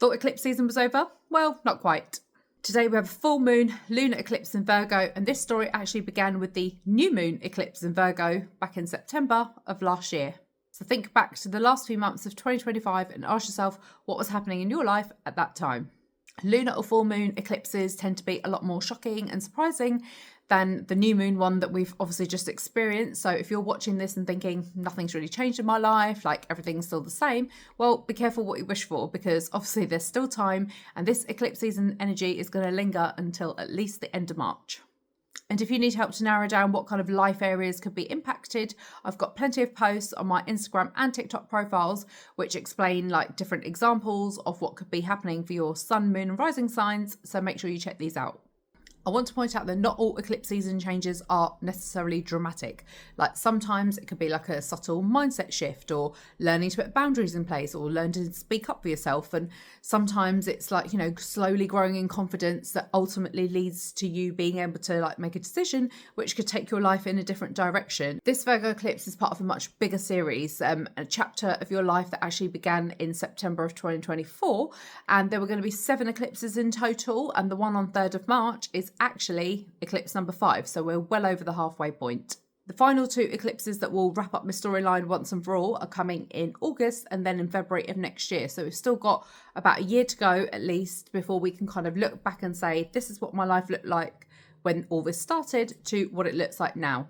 Thought eclipse season was over? Well, not quite. Today we have a full moon, lunar eclipse in Virgo, and this story actually began with the new moon eclipse in Virgo back in September of last year. So think back to the last few months of 2025 and ask yourself what was happening in your life at that time. Lunar or full moon eclipses tend to be a lot more shocking and surprising than the new moon one that we've obviously just experienced. So if you're watching this and thinking nothing's really changed in my life, like everything's still the same, well, be careful what you wish for, because obviously there's still time and this eclipse season energy is going to linger until at least the end of March. And if you need help to narrow down what kind of life areas could be impacted, I've got plenty of posts on my Instagram and TikTok profiles which explain like different examples of what could be happening for your sun, moon and rising signs. So make sure you check these out. I want to point out that not all eclipse season changes are necessarily dramatic. Like sometimes it could be like a subtle mindset shift, or learning to put boundaries in place, or learn to speak up for yourself. And sometimes it's like, slowly growing in confidence that ultimately leads to you being able to like make a decision which could take your life in a different direction. This Virgo eclipse is part of a much bigger series, a chapter of your life that actually began in September of 2024. And there were going to be 7 eclipses in total. And the one on 3rd of March is actually eclipse number 5, so we're well over the halfway point. The final 2 eclipses that will wrap up the storyline once and for all are coming in August and then in February of next year. So we've still got about a year to go at least before we can kind of look back and say, this is what my life looked like when all this started to what it looks like now.